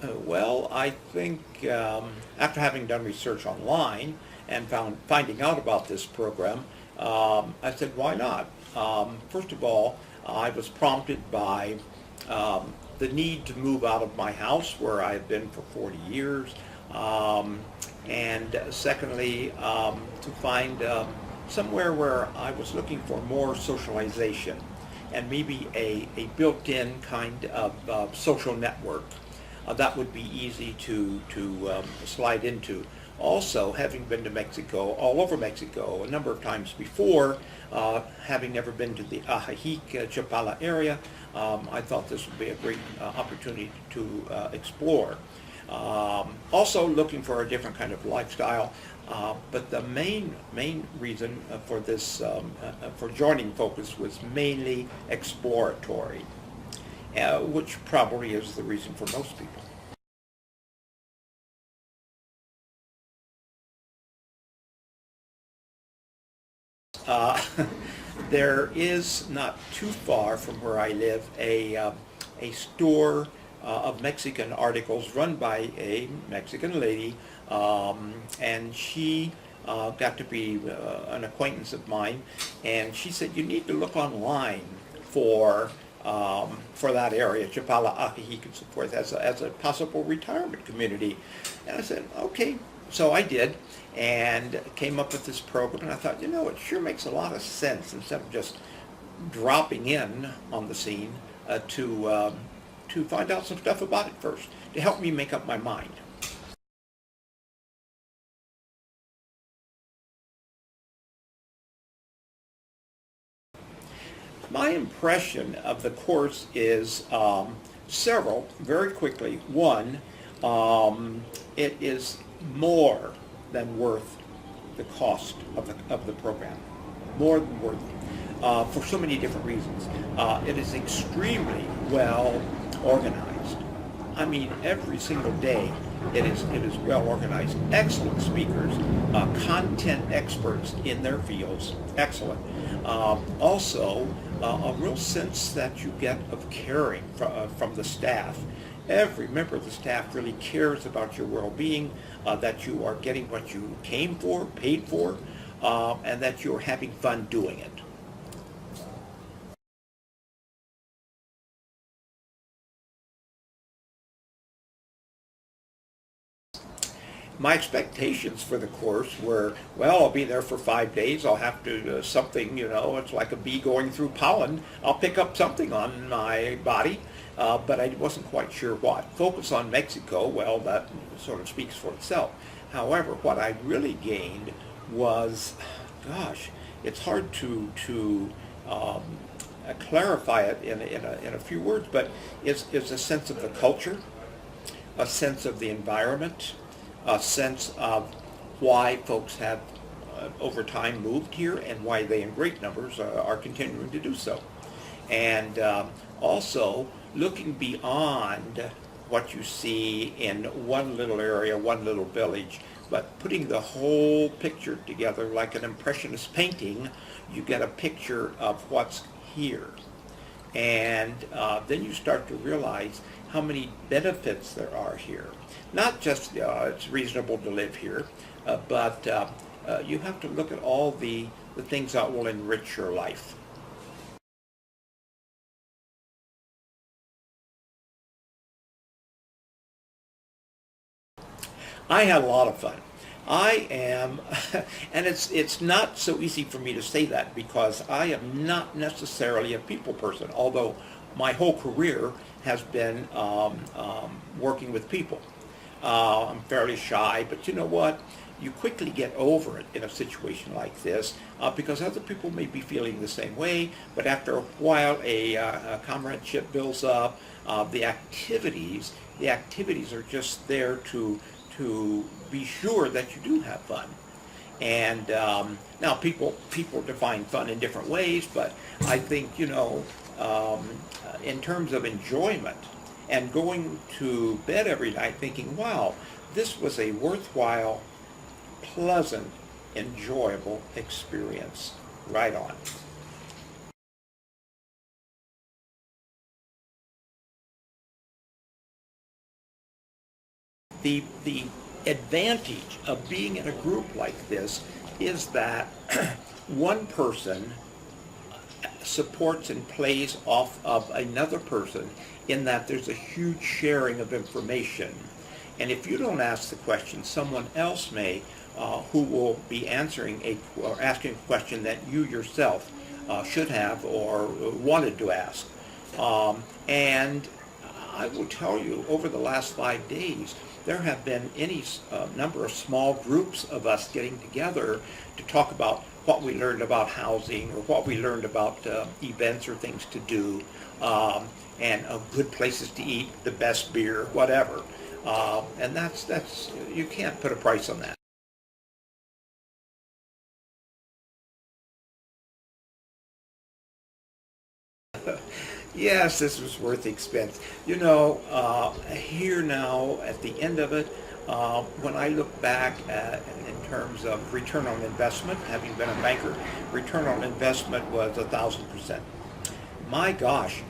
Well, I think after having done research online and finding out about this program, I said, why not? First of all, I was prompted by the need to move out of my house where I had been for 40 years. Um, and secondly, to find somewhere where I was looking for more socialization and maybe a built-in kind of social network that would be easy to slide into. Also, having been to Mexico, all over Mexico, a number of times before, having never been to the Ajijic, Chapala area, I thought this would be a great opportunity to explore. Also looking for a different kind of lifestyle, but the main reason for this for joining Focus was mainly exploratory, which probably is the reason for most people. Uh, there is not too far from where I live a store of Mexican articles run by a Mexican lady, and she got to be an acquaintance of mine, and she said you need to look online for that area, Chapala, Ajijic, and so forth, as a possible retirement community. And I said, okay. So I did, and came up with this program, and I thought, it sure makes a lot of sense instead of just dropping in on the scene to find out some stuff about it first, to help me make up my mind. My impression of the course is several, very quickly. One, it is more than worth the cost of the program, more than worth it, for so many different reasons. It is extremely well organized. I mean, every single day it is well organized. Excellent speakers, content experts in their fields, excellent. Also, a real sense that you get of caring from the staff. Every member of the staff really cares about your well-being, that you are getting what you came for, paid for, and that you're having fun doing it. My expectations for the course were, well, I'll be there for 5 days. I'll have to something, it's like a bee going through pollen. I'll pick up something on my body, but I wasn't quite sure what. Focus on Mexico, well, that sort of speaks for itself. However, what I really gained was, gosh, it's hard to clarify it in a few words, but it's a sense of the culture, a sense of the environment, a sense of why folks have over time moved here and why they in great numbers are continuing to do so. And also looking beyond what you see in one little area, one little village, but putting the whole picture together like an impressionist painting, you get a picture of what's here. And then you start to realize how many benefits there are here. Not just it's reasonable to live here, but you have to look at all the things that will enrich your life. I had a lot of fun. I am, and it's not so easy for me to say that because I am not necessarily a people person, although my whole career has been working with people. I'm fairly shy, but you know what? You quickly get over it in a situation like this because other people may be feeling the same way, but after a while a comradeship builds up. The activities are just there to be sure that you do have fun. And now people define fun in different ways, but I think in terms of enjoyment and going to bed every night thinking, wow, this was a worthwhile, pleasant, enjoyable experience. Right on. the advantage of being in a group like this is that one person supports and plays off of another person, in that there's a huge sharing of information. And if you don't ask the question, someone else may, who will be asking a question that you yourself should have or wanted to ask. And I will tell you, over the last 5 days, there have been any number of small groups of us getting together to talk about what we learned about housing, or what we learned about events or things to do, and good places to eat, the best beer, whatever. And that's you can't put a price on that. Yes, this was worth the expense. You know, here now at the end of it, when I look back at, in terms of return on investment, having been a banker, return on investment was 1,000%. My gosh,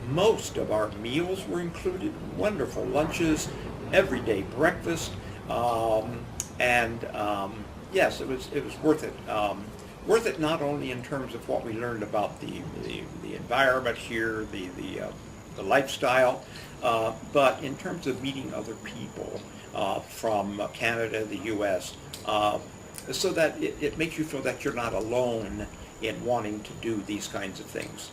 most of our meals were included, wonderful lunches, everyday breakfast, and yes, it was worth it. Worth it not only in terms of what we learned about the environment here, the lifestyle, but in terms of meeting other people from Canada, the U.S., so that it makes you feel that you're not alone in wanting to do these kinds of things.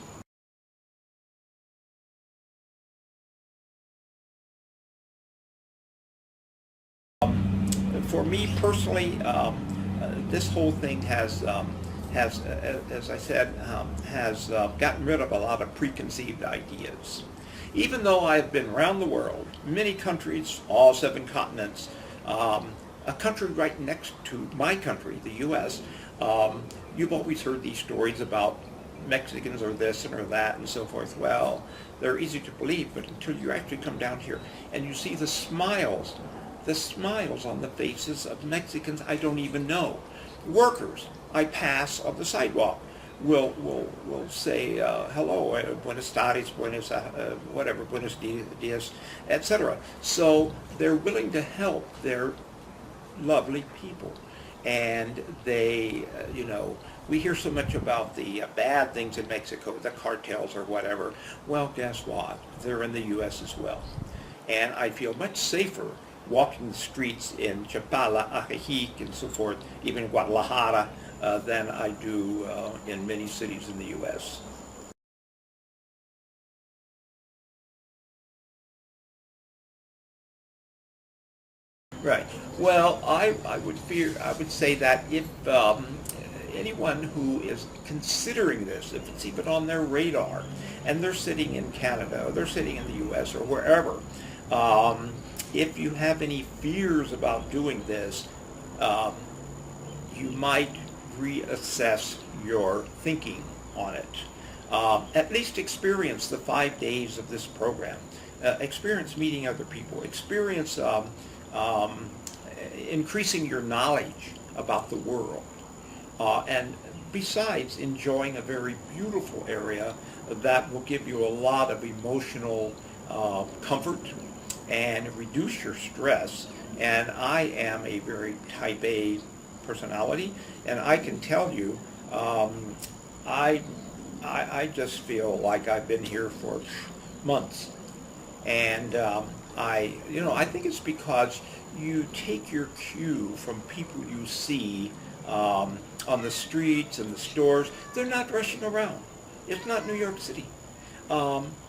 For me personally, this whole thing has, as I said, has gotten rid of a lot of preconceived ideas. Even though I've been around the world, many countries, all 7 continents, a country right next to my country, the U.S., you've always heard these stories about Mexicans or this and or that and so forth. Well, they're easy to believe, but until you actually come down here and you see the smiles on the faces of Mexicans I don't even know. Workers I pass on the sidewalk will say hello, buenas tardes, whatever, buenos dias, etc. So they're willing to help their lovely people. And they, we hear so much about the bad things in Mexico, the cartels or whatever. Well, guess what? They're in the U.S. as well. And I feel much safer walking the streets in Chapala, Ajijic, and so forth, even in Guadalajara, than I do in many cities in the U.S. Right. Well, I would say that if anyone who is considering this, if it's even on their radar, and they're sitting in Canada, or they're sitting in the U.S. or wherever, if you have any fears about doing this, you might reassess your thinking on it. At least experience the 5 days of this program. Experience meeting other people. Experience increasing your knowledge about the world. And besides enjoying a very beautiful area that will give you a lot of emotional comfort and reduce your stress. And I am a very type A personality, and I can tell you, I just feel like I've been here for months. And I think it's because you take your cue from people you see on the streets and the stores. They're not rushing around. It's not New York City.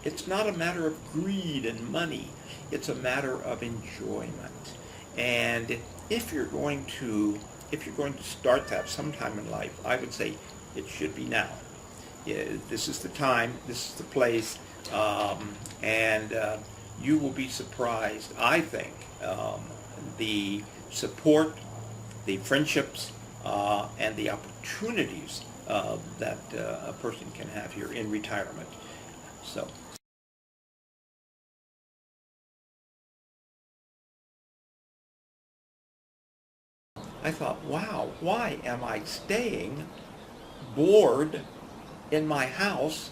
It's not a matter of greed and money. It's a matter of enjoyment. And if you're going to start that sometime in life, I would say it should be now. This is the time. This is the place. And you will be surprised, I think, the support, the friendships, and the opportunities that a person can have here in retirement. So. I thought, wow, why am I staying bored in my house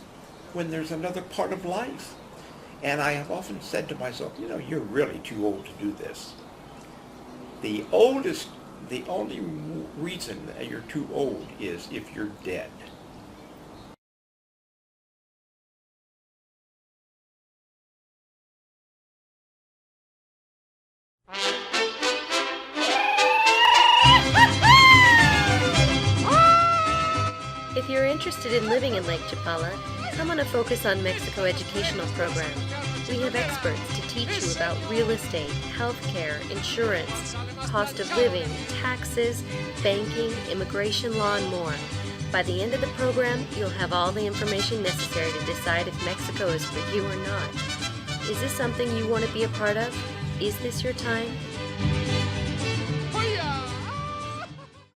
when there's another part of life? And I have often said to myself, you're really too old to do this. The only reason that you're too old is if you're dead. If you're interested in living in Lake Chapala, come on a Focus on Mexico educational program. We have experts to teach you about real estate, healthcare, insurance, cost of living, taxes, banking, immigration law, and more. By the end of the program, you'll have all the information necessary to decide if Mexico is for you or not. Is this something you want to be a part of? Is this your time?